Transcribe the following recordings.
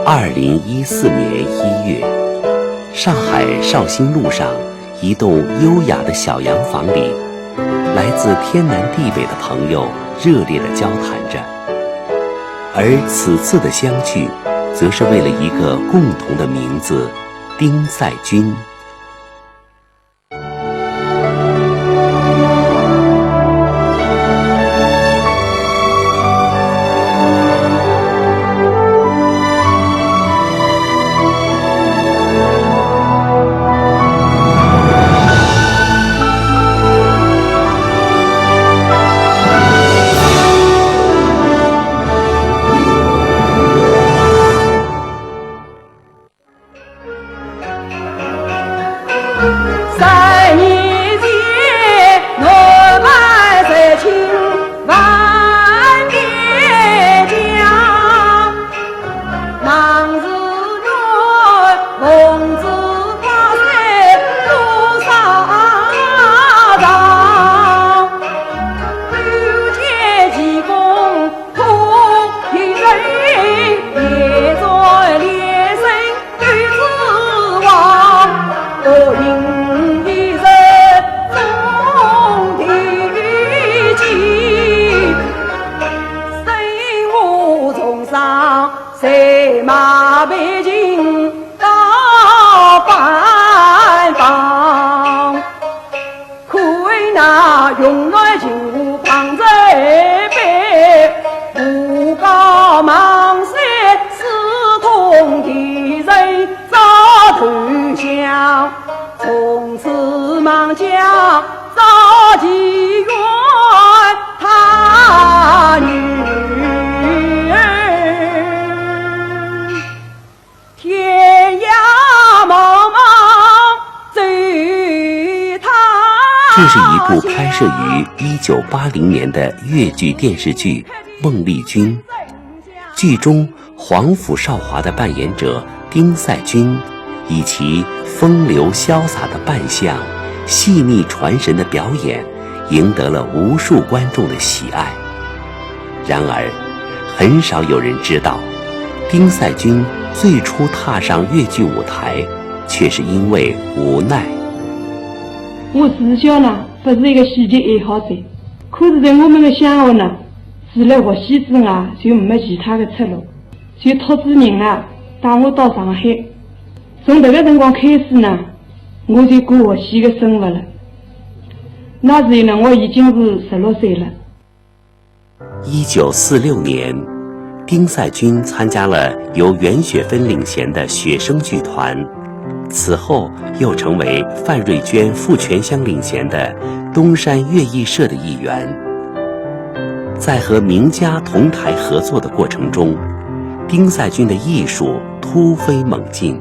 2014年1月，上海绍兴路上一栋优雅的小洋房里，来自天南地北的朋友热烈地交谈着。而此次的相聚，则是为了一个共同的名字——丁赛君。3年前，我把热情万年江，忙是我红子花山路上长，六界奇功破平人，也在连生对子王，我应。赛马北京到半方，可谓那用来就旁在背，不告忙山私通敌人早投降，从此忙将早几远他女。这是一部拍摄于1980年的粤剧电视剧《孟丽君》。剧中皇甫少华的扮演者丁赛君，以其风流潇洒的扮相、细腻传神的表演，赢得了无数观众的喜爱。然而，很少有人知道，丁赛君最初踏上粤剧舞台，却是因为无奈。我自小呢不是一个戏剧爱好者，可是在我们的乡下呢，除了学戏之外就没其他的出路，就托主人啊带我到上海。从这个辰光开始呢，我就过学戏的生活了。那时呢，我已经是16岁了。1946年，丁赛君参加了由袁雪芬领衔的学生剧团。此后又成为范瑞娟、傅全香领衔的东山乐艺社的一员。在和名家同台合作的过程中，丁赛君的艺术突飞猛进。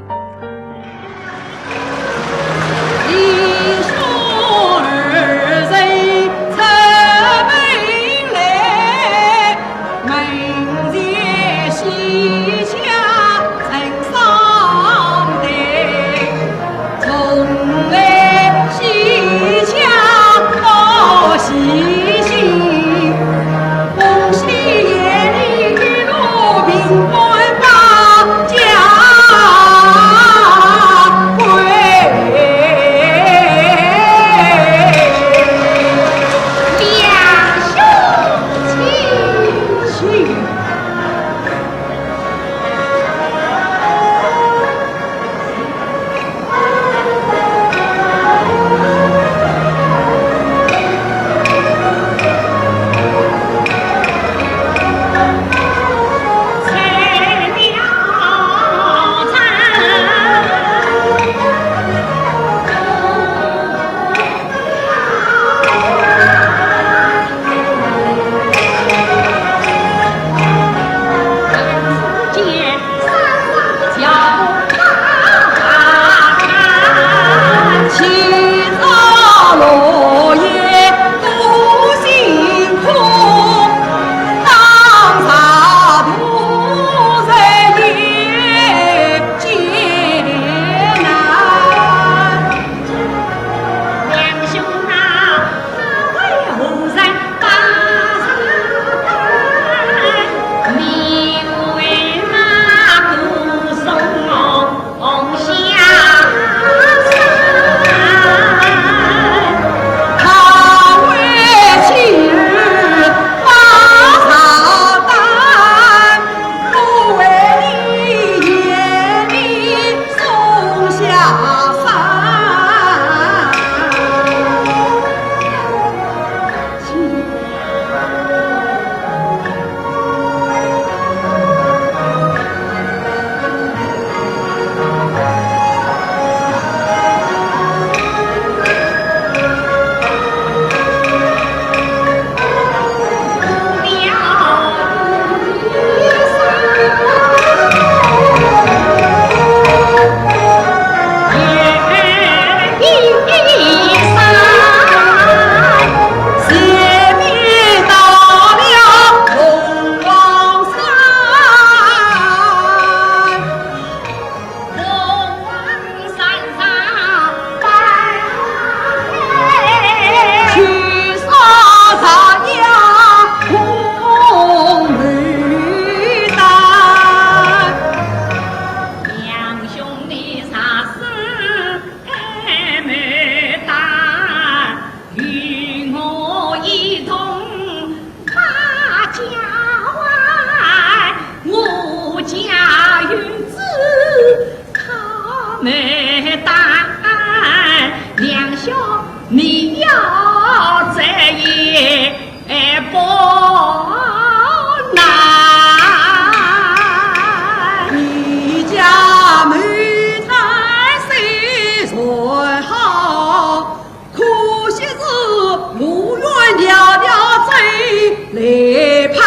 来盼。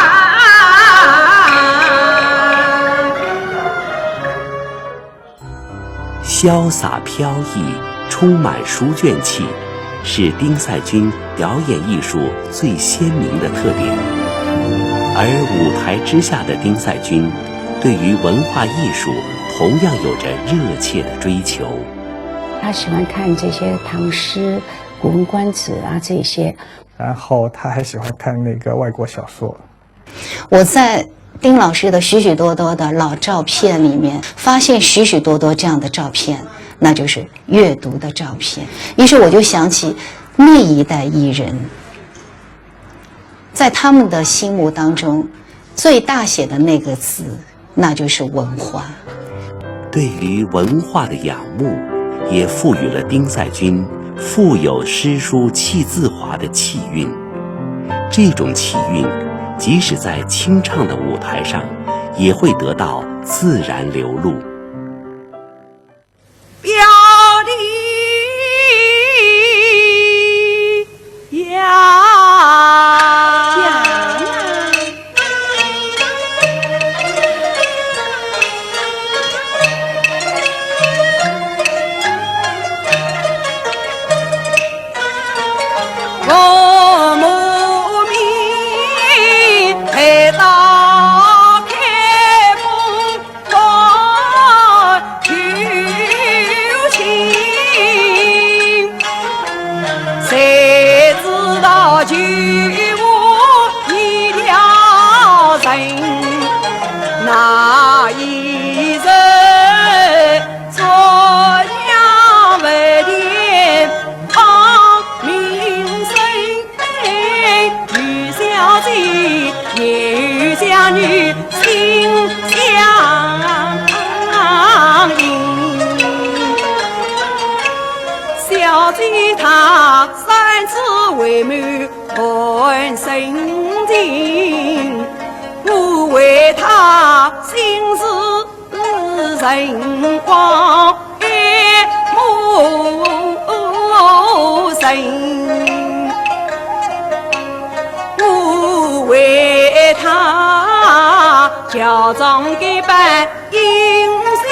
潇洒飘逸，充满书卷气，是丁赛军表演艺术最鲜明的特点。而舞台之下的丁赛军，对于文化艺术同样有着热切的追求。他喜欢看这些唐诗、《古文观止》啊这些，然后他还喜欢看那个外国小说。我在丁老师的许许多多的老照片里面，发现许许多多这样的照片，那就是阅读的照片。于是我就想起那一代艺人，在他们的心目当中，最大写的那个字，那就是文化。对于文化的仰慕，也赋予了丁赛军富有诗书气自华的气韵。这种气韵，即使在清唱的舞台上，也会得到自然流露。表里呀。那一人作样为天旁名声，与小姐也家女心相印。小姐她3次为满换身情，我为他心事人光爱慕人，我为他乔装改扮应性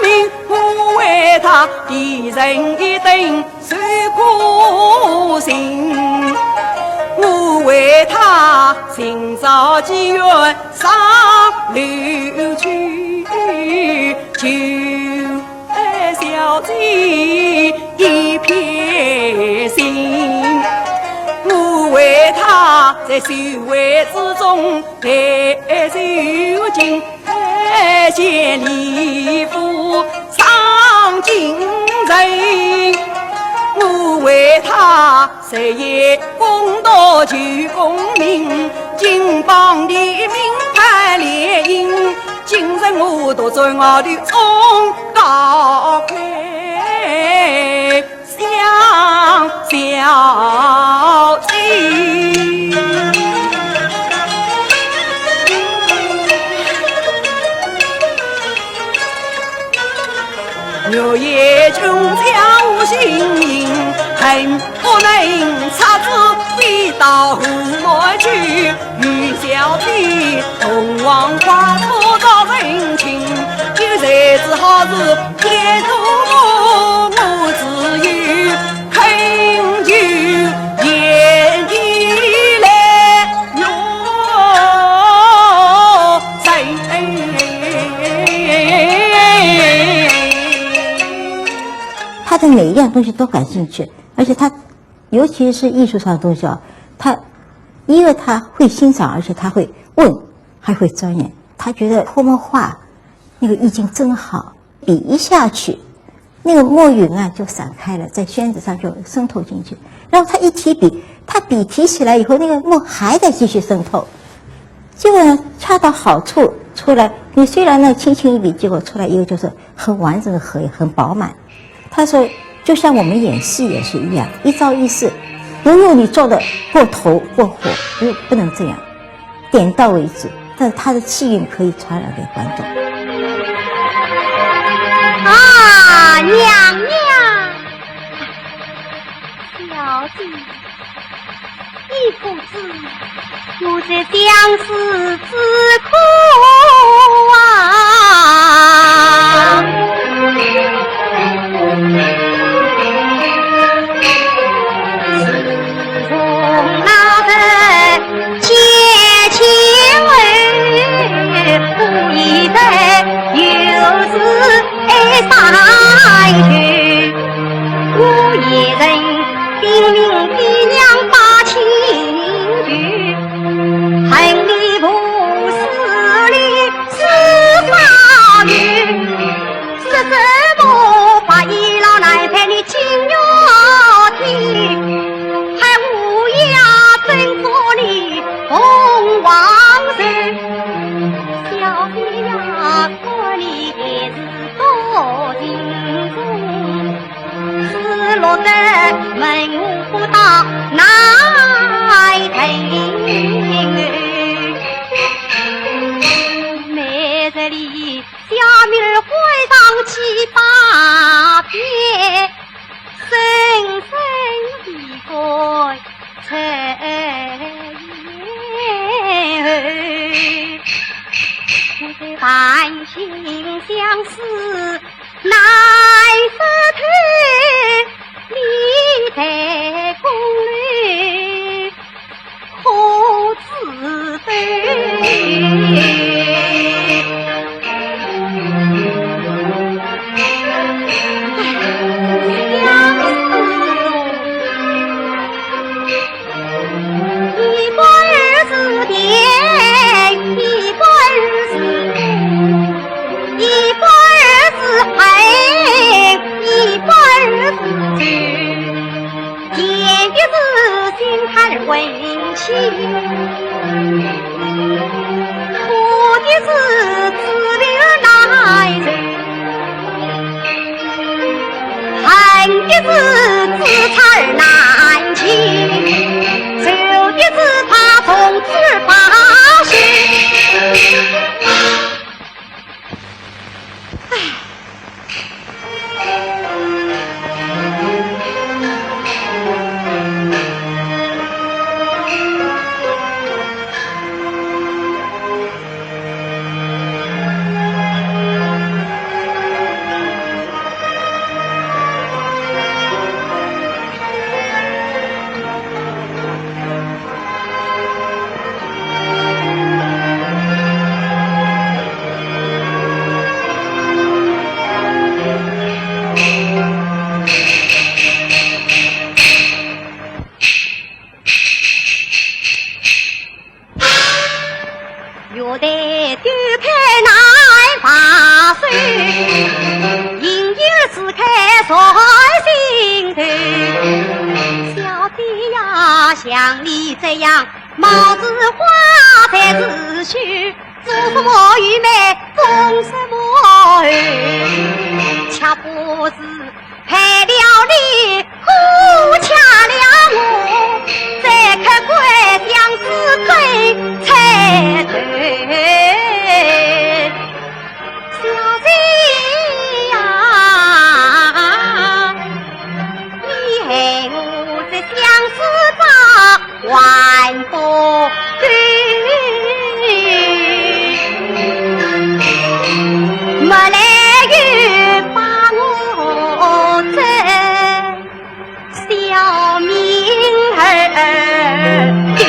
命，我为他一人一等受苦心，我为他寻找机缘上流去，就爱小姐一片心。我为他在修为之中来受尽千里夫上进人，我为他日夜公道求功名，金榜题名盼联姻，今日我独在我的中高快相小姐。若夜中将无心影，恨不能插枝飞到河内去，与小姐同往花土造人情，有才子好事天图我只有恳求眼底来若他对每一样东西都感兴趣，而且他，尤其是艺术上的东西啊，他因为他会欣赏，而且他会问，还会钻研。他觉得泼墨画那个意境真好，笔一下去，那个墨云啊就散开了，在宣纸上就渗透进去。然后他一提笔，他笔提起来以后，那个墨还在继续渗透，结果呢恰到好处出来。你虽然呢轻轻一笔，结果出来一个就是很完整的荷叶，很饱满。他说就像我们演戏也是一样，一招一式，不用你做的过头过火，不能这样，点到为止。但是他的气韵可以传染给观众。啊，娘娘，小姐，你不知，我这相思之苦啊！自从那个结情儿，不以为又是爱上去，我一人拼命比娘把情聚，恨你不思虑是法律，是什么把一老难陪你进药厅，还无恙吩咐你红王人，小弟呀，可你也是多情重，失落的门不到哪疼每日里小女儿会上七八遍，深深的过彻夜，我在担心相思难舍退，你在宫里可自对。温馨，哭的是自流难忍，恨的是自残难禁，愁的是他从此发誓。若得丢开难发水，因有此开在心头。小弟呀，像你这样貌似花才自虚，做什么愚昧种什么儿，恰不是害了你，苦恰了我，再看怪相思罪才对。小姐呀，你害我这相思早还不对，没来又把我这小命儿丢。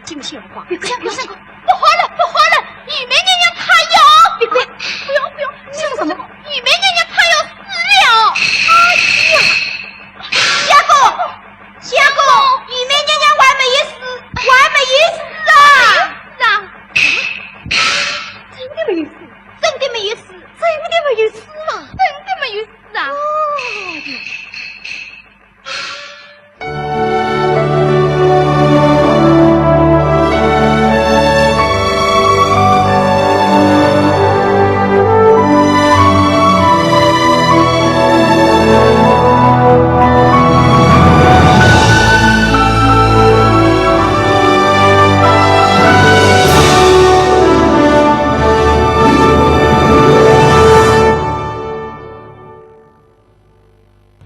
金线花，别看，不花了，玉梅娘娘她要，别，不要，像什么？玉梅娘娘她要死了！哎呀，相公，玉梅娘娘还没死啊！真的没有死啊！哦。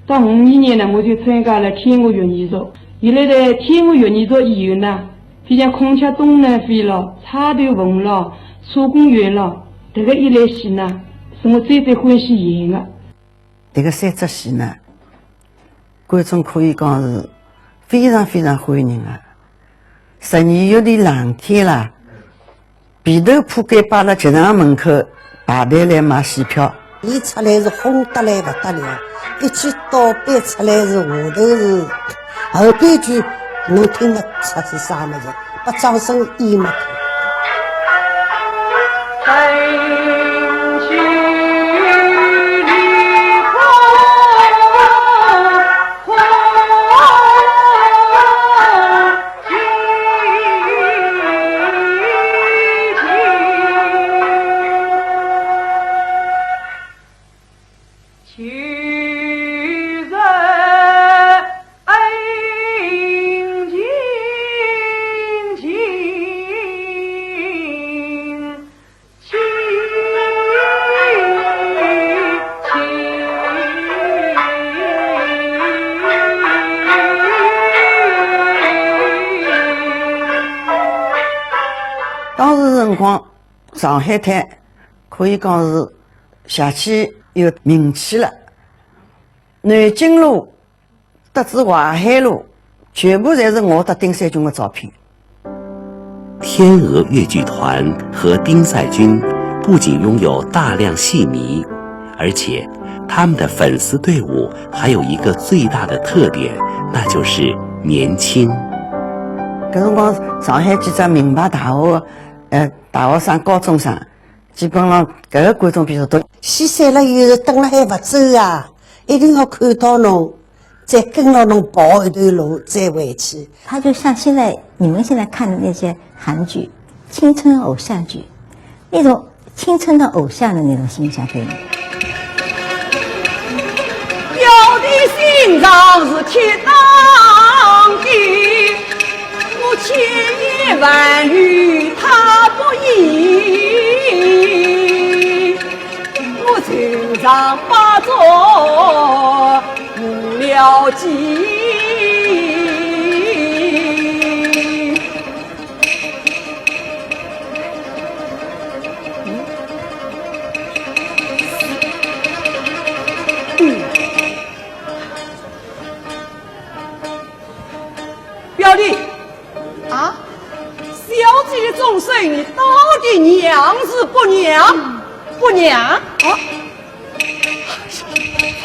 到52年呢，我就参加了天鹅园艺术。原来在天鹅园艺术以后呢，比如孔雀东南飞了、插头凤了、手工园了，这个一类戏呢，是我最欢喜演的。这个3只戏呢，观众可以讲是非常非常欢迎的。12月的冷天啦，被头铺盖摆辣剧场门口排队来买戏票。伊出来是轰得来不得了，一句倒背出来是下头是后半句侬听不出是啥么子，把掌声淹没脱。上海滩可以讲是下去有名气了，南京路、德至淮海路，全部侪是我和丁赛军的照片。天鹅越剧团和丁赛军不仅拥有大量戏迷，而且他们的粉丝队伍还有一个最大的特点，那就是年轻。搿辰光上海几只名牌大学大学生、高中生，基本上搿个观众比较多。戏散了以后，等了还不走啊，一定要看到侬，再跟牢侬跑一段路，再回去。他就像你们现在看的那些韩剧、青春偶像剧，那种青春的偶像的那种形象给你。表的心脏是铁当的，我千言万语他不依，我成长发作无了计。表弟啊，小姐的众生，你到底娘是不娘？不娘啊？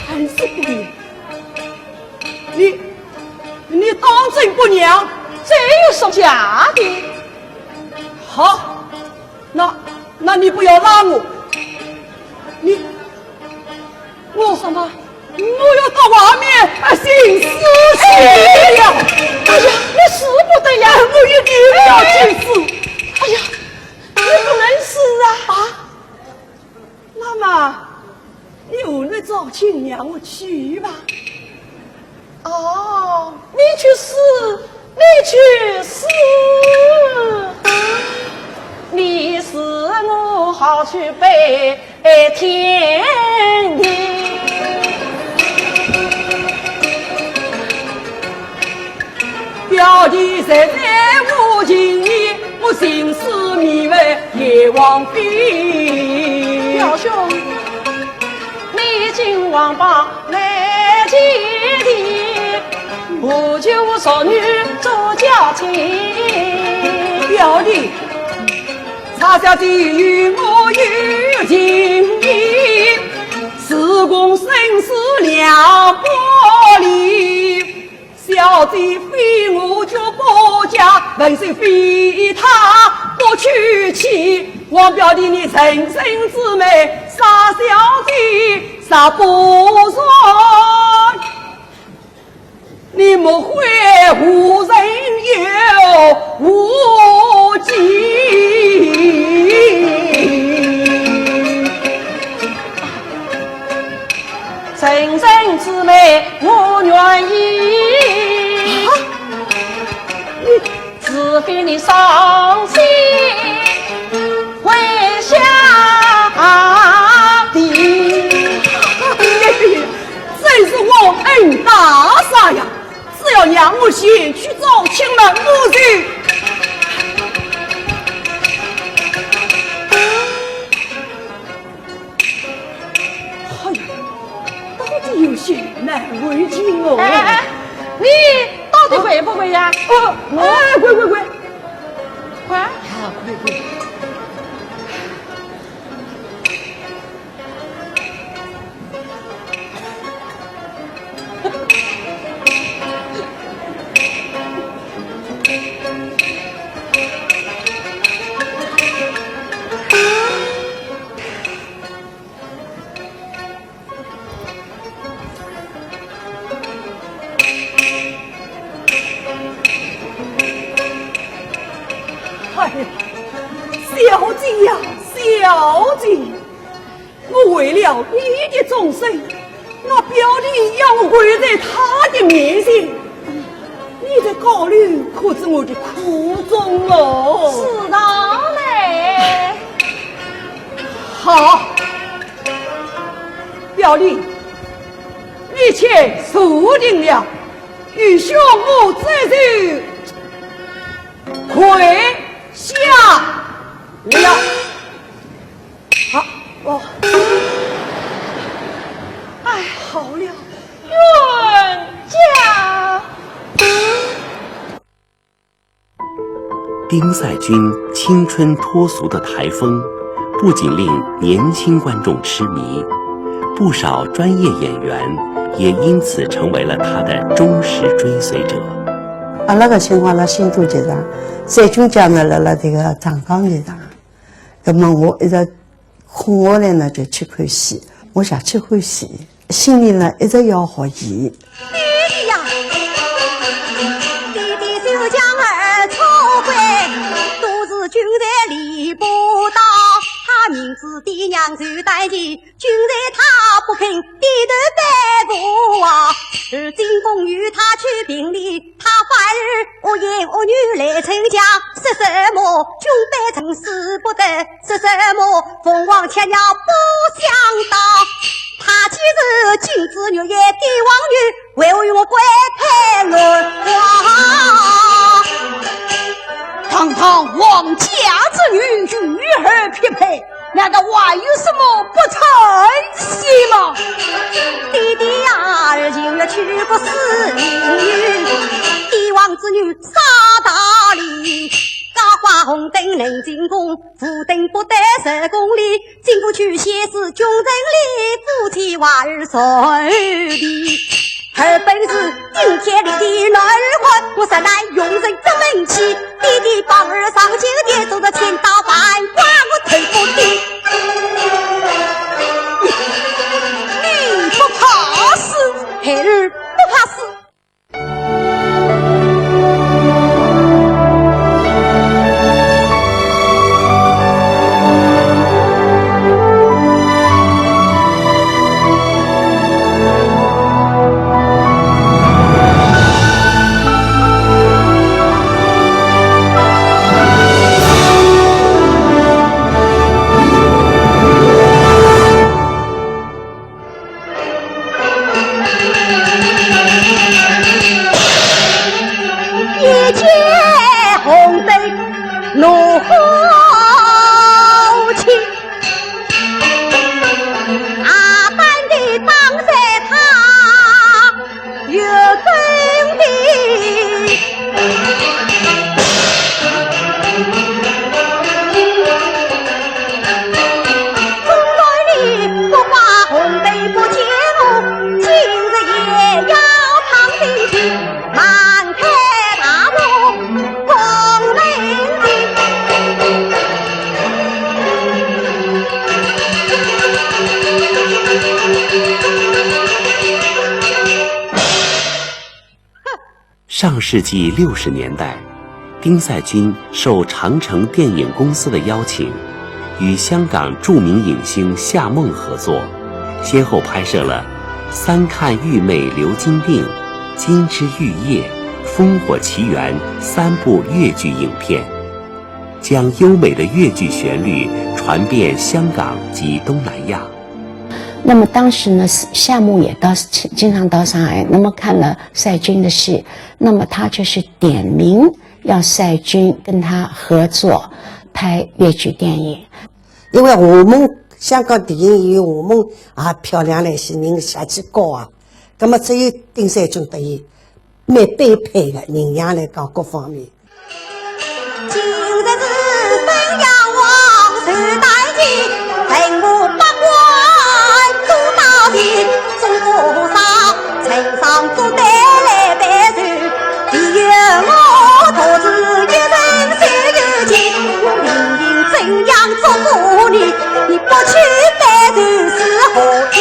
还是不娘？你当真不娘？这有什么假的？好，那你不要拉我，我什么？我要到外面行死去呀！哎呀，你死不得呀！我一定要去死！哎呀，你不能死啊！那么，你无论早请让我去吧。哦，你去死，你去死！你死我好去背天地。表弟在无情意，我心思迷为也枉费。表兄，你今王帮来接替，我就少女做家亲。表弟，差下地狱我有情义，事公生死两不离。小姐非我就不嫁，文虽非他不娶妻。王表弟你成身之美，傻小姐傻不说，你莫会无人有无忌。成身之美我愿意。除非你伤心回下地，真是我爱让我去。哎呀，到底有些难为情哦。你到底会不会呀？会，快！好，会。小姐呀，小姐，我为了你的终身，我表弟要我跪在他的面前，你的考虑可知我的苦衷哦？是当嘞。好，表弟，一切注定了，与兄我这就跪下了。好，哎，好了，冤家。丁赛军青春脱俗的台风，不仅令年轻观众痴迷，不少专业演员也因此成为了他的忠实追随者。那个情况，新都剧场，赛军家呢来了这个长岗剧场，那么我一直空下来呢就去看戏，我想去看戏，心里呢一直要学艺。弟弟呀，弟弟就将儿错会，独自君在理不到。他明知爹娘受待见，君在他不肯低头拜父啊。如今公与他去并离，他反而恶言恶语来逞强，说什么君辈成死不得，说什么凤凰雀鸟不相当。他既是君子女也帝王女，为何与我归配论华？堂堂王家之女与儿匹配，难道还有什么不称惜吗？弟弟呀，儿就要娶个死女，帝王之女傻大理。高花红灯能进宫，福灯不得10公里。进不去先是君臣里，夫妻娃儿顺利。儿本是今天里的男儿汉，我实乃用人之门妻。弟弟帮儿上京殿，走着千刀万剐，我推不低。你不怕死，孩儿不怕死。上世纪60年代，丁赛军受长城电影公司的邀请，与香港著名影星夏梦合作，先后拍摄了《三看玉妹刘金锭》《金枝玉叶》《烽火奇缘》3部粤剧影片，将优美的粤剧旋律传遍香港及东南亚。那那么当时呢，夏目也经常到上海，那么看了赛军的戏，那么他就是点名要赛军跟他合作拍粤剧电影。因为我们香港电影有我们也漂亮那些人下去高啊，那么只有丁赛军得伊蛮般配的营养来讲各方面。今日是分阳王寿大吉，人物八官都到底，中国上城上做带来办事，只有我独自一人守有情，我明明怎样做妇女，你不去办事是何意？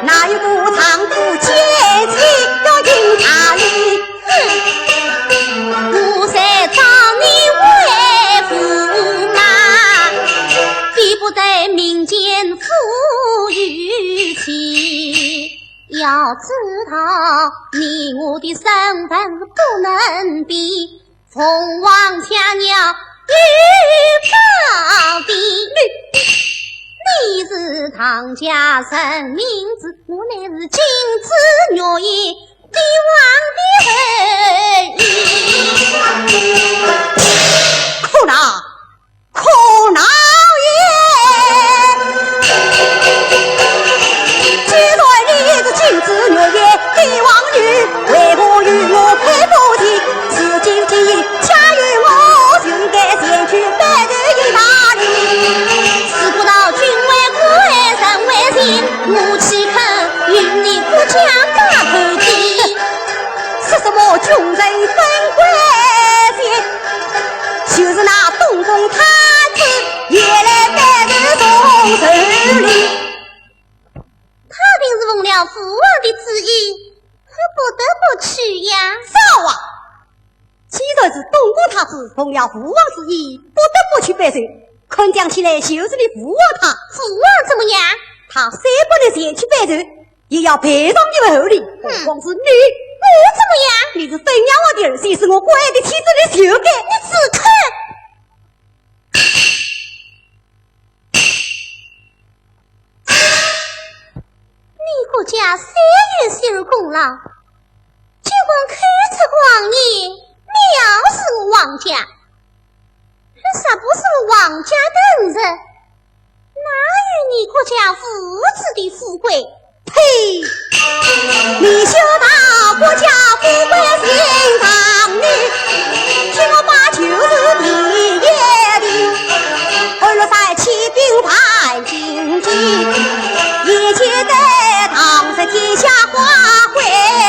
哪有个长途接妻要迎他哩？我才找你为驸马，比不得民间富裕妻。要知道你我的身份不能比，凤凰强鸟与宝地。你是唐家生名字，我乃是金枝玉叶帝王的后裔。苦恼，苦恼也！既然你是金枝玉叶帝王女，为何与我配夫妻？此今既恰与我，就应该前去拜头迎他哩。事不到君我岂肯与你不讲大头的？说什么穷人分贵贱，就是那东宫太子也来拜头从手里。他定是奉了父王的旨意，不得不去呀。少啊！既然是东宫太子奉了父王之意，不得不去拜寿，看讲起来就是你父王他。父王怎么样？他虽不能前去拜寿，也要陪上你们后里。何况是你，我怎么样？你是分养我的儿媳，是我关爱的妻子的修改，你只看。你国家虽有昔日功劳，结果看出王爷藐视我王家，啥不是王家的人？哪有你国家父子的富贵？呸！你修到国家富贵心上呢，听我把就是第一的，二六三起兵犯经济，一切在唐山天下花会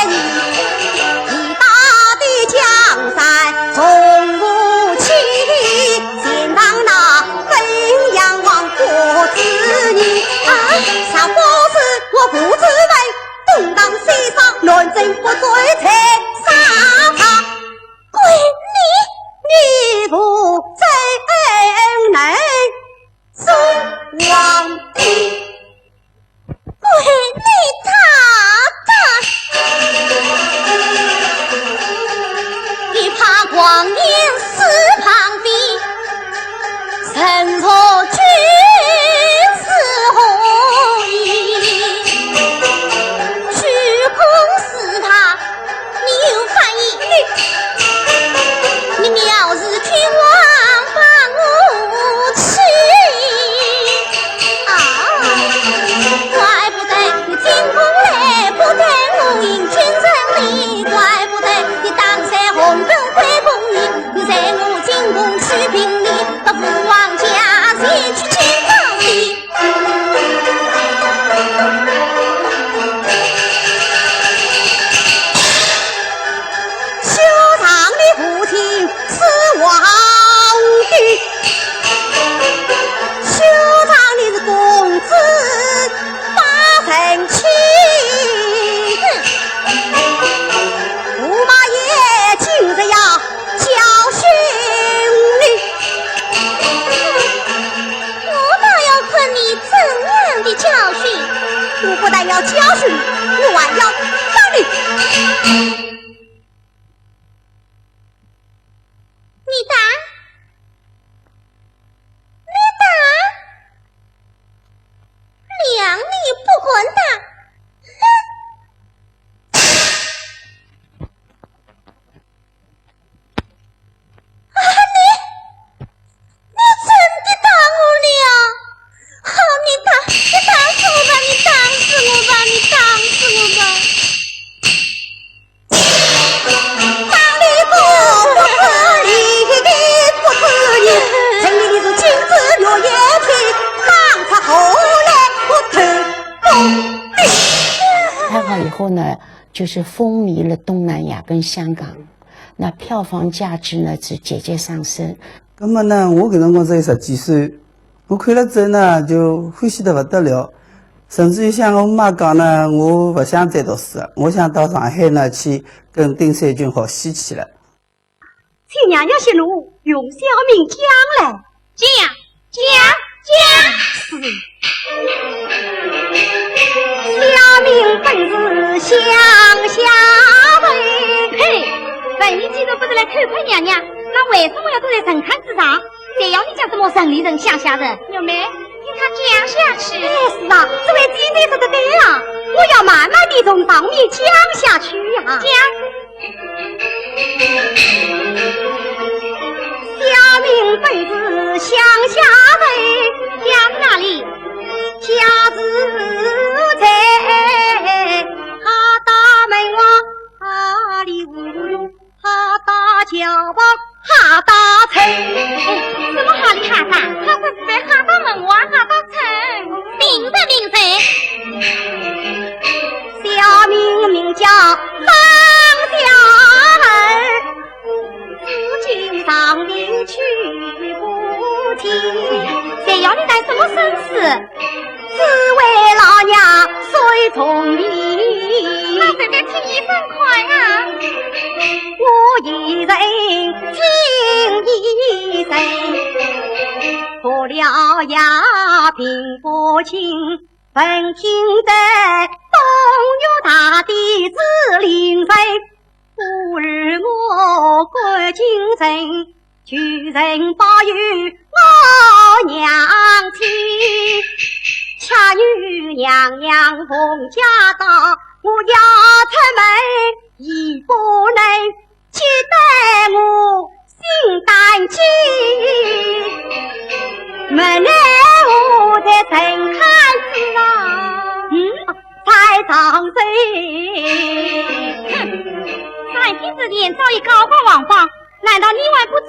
你，一大的江山从不弃，先当那分阳王国子女啊！啥不是我父子为东当西上，乱政不罪才杀他。归你不怎能做皇帝？归你你怕光年死旁边，臣错君是何意？虚空是他，你有反应？你藐视君王把我去啊！不但要教训你，我还要打你。你打？你打？谅你不滚打！你真的打我了？好，你打死我吧！你打死我吧！你打死我吧！当你不可以，不可以，证明你是金枝玉叶皮，当他后来我投功的。拍好以后呢，就是风靡了东南亚跟香港，那票房价值呢是节节上升。那么呢，我搿辰光只有10几岁，我看了之后呢，就欢喜得不得了，甚至于像我妈讲呢，我不想再读书了，我想到上海呢去跟丁三军学习去了。请娘娘息怒，用小命讲来，讲是。小命本是乡下人，嘿，本一既然不是来偷窥娘娘，那为什么要坐在神龛之上？再要你讲什么城里人、乡下人？有没听他讲下去？是啊，这位姐妹说的对啊，我要慢慢地从上面讲下去啊。小命本是乡下人，家在哪里？家住在哈大门外哈里屋，哈大桥旁哈大城。什么哈里哈大？他是在哈大门外哈大城。名小名名叫张小儿，如今上林去不提。谁要你带什么身世？只为老娘随从你。那谁在听一声快啊？我一人听一声，过了呀并不轻，本听得东岳大帝之灵神。忽日我归京城，举人保佑我娘亲。恰女娘娘奉驾到，我要出门已不能，且待我心担惊。门内我在神龛之上，才上身。三天之前早已高官王放，难道你还不知？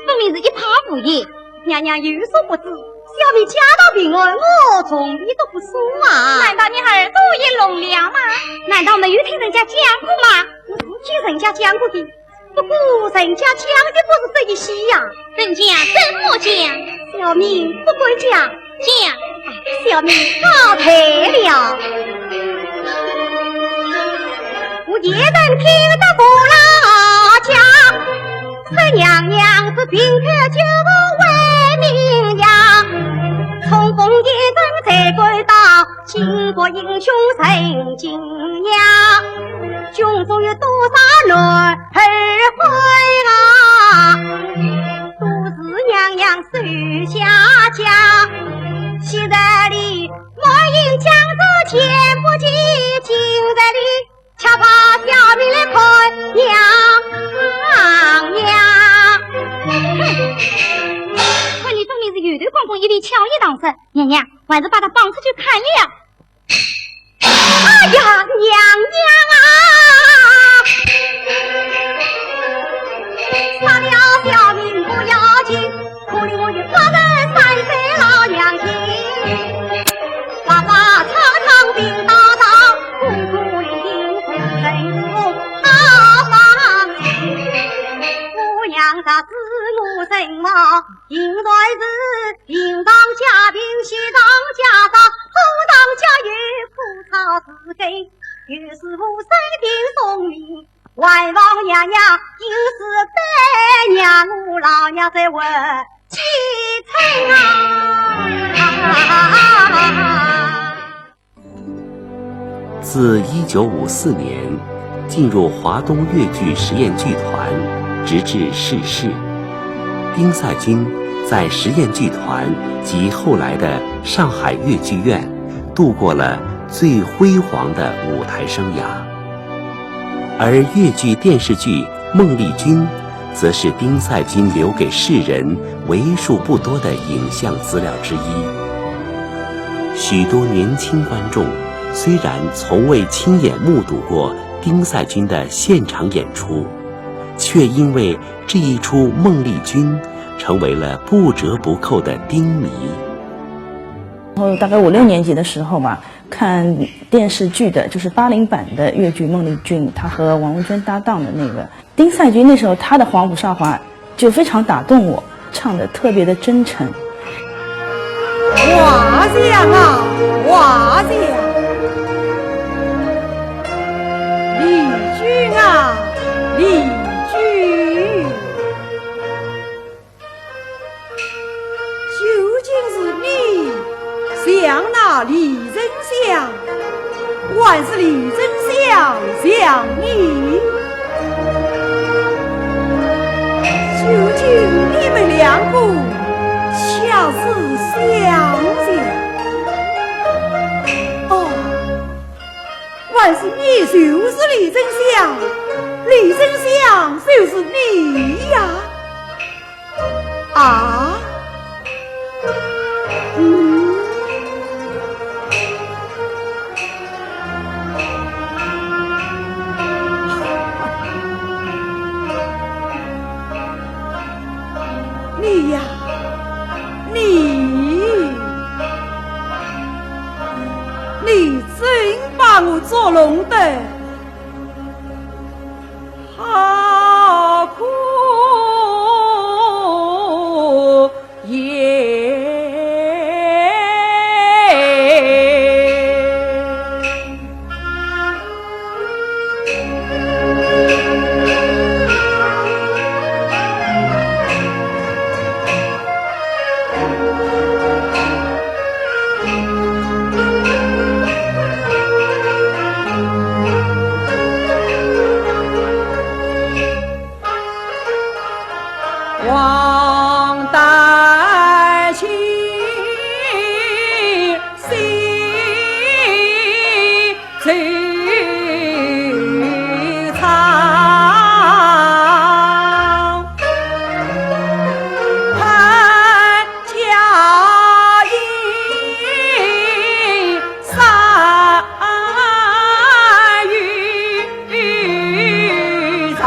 分明是一派胡言。娘娘有所不知，小妹家道平安，我从来都不说啊。难道你耳朵也聋了吗？难道没有听人家讲过吗？我是听人家讲过的，不过人家讲的不是这一些呀。人家怎么讲？小妹不管讲，小妹告退了。我一人听得不老讲，这娘娘是平刻就为名扬，冲锋一阵才归到倾国英雄陈金娘，军中有多少女儿婚啊，都是娘娘手下家。昔日里我因江州前不及，今日里恰把小妹来看娘娘。看你分明是有头公公一定巧言当实，娘娘还是把他绑出去看了。哎呀，娘娘啊！杀了小命不要紧，可怜我的夫人3岁老娘亲，爸爸常常病倒倒，苦苦伶仃苦人苦，好放心。我娘她知我身亡，应在是应当家贫西当家长，后当家业苦操自根，有时候生病送命，万望娘娘应是带娘我老娘在问继承啊。自1954年进入华东越剧实验剧团，直至逝世，丁赛军在实验剧团及后来的上海越剧院度过了最辉煌的舞台生涯。而越剧电视剧《孟丽君》则是丁赛军留给世人为数不多的影像资料之一。许多年轻观众虽然从未亲眼目睹过丁赛军的现场演出，却因为这一出《孟丽君》成为了不折不扣的丁迷。然后大概5、6年级的时候吧，看电视剧的，就是80版的越剧《孟丽君》，他和王文娟搭档的那个丁赛军，那时候他的黄埔少华就非常打动我，唱得特别的真诚。华将啊，华将，丽君啊，丽君，究竟是你像那李真相，还是李真相像你？究竟你们两个恰似相像？哦，还是你就是李真相，李真相就是你呀！啊，你呀，你真把我捉弄的好苦也。王代清心最长，潘家营3余长。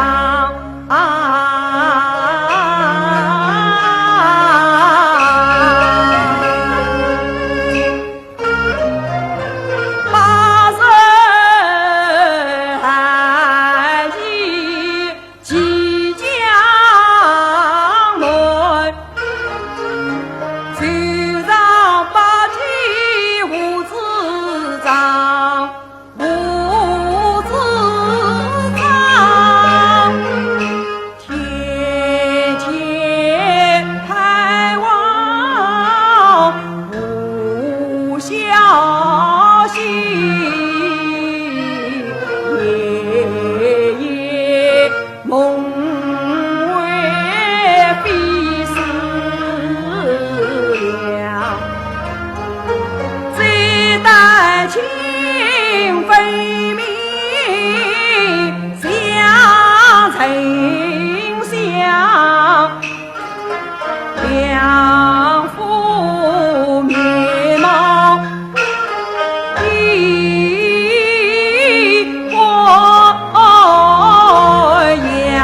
两副面貌一模样。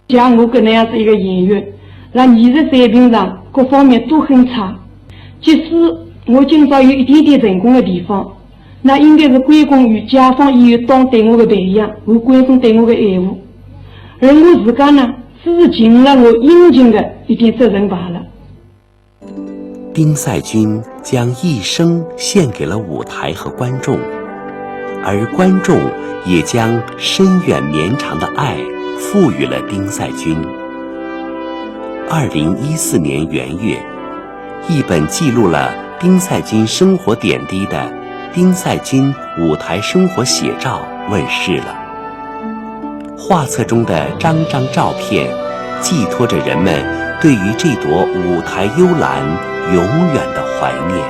像我这样子一个演员，那艺术水平上各方面都很差。即使我今朝有一点点成功的地方，那应该是归功于解放以后党对我的培养和观众对我的爱护。而我自家呢，只是尽了我应尽的一点责任罢了。丁赛军将一生献给了舞台和观众，而观众也将深远绵长的爱赋予了丁赛军。2014年元月，一本记录了丁赛军生活点滴的《丁赛军舞台生活写照》问世了。画册中的张张照片，寄托着人们对于这朵舞台幽兰永远的怀念。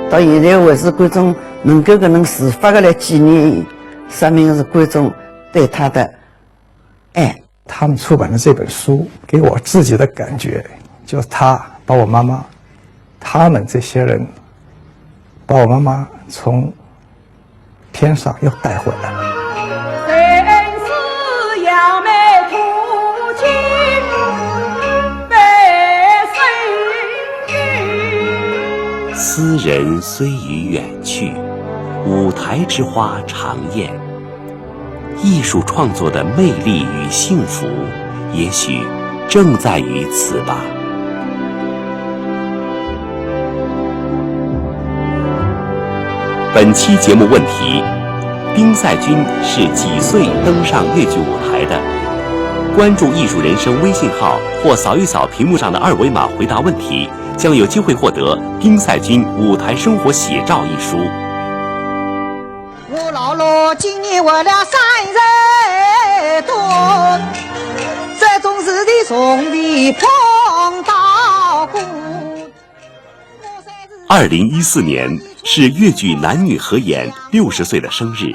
到现在为止，观众能够能自发的来纪念伊，说明是观众对他的爱。他们出版的这本书给我自己的感觉，就是他把我妈妈，他们这些人把我妈妈从天上又带回来了。斯人虽已远去，舞台之花常艳。艺术创作的魅力与幸福，也许正在于此吧。本期节目问题：丁赛军是几岁登上越剧舞台的？关注艺术人生微信号或扫一扫屏幕上的二维码回答问题，将有机会获得《丁赛军舞台生活写照》一书。我老了，今年我俩30多，这种事的从未碰到过。2014年是越剧男女合演60岁的生日。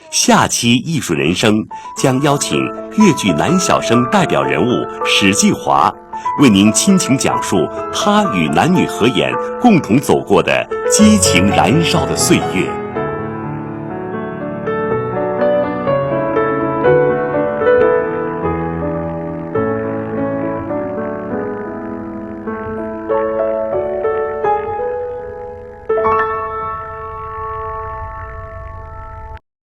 下期艺术人生将邀请越剧男小生代表人物史继华，为您亲情讲述他与男女合演共同走过的激情燃烧的岁月。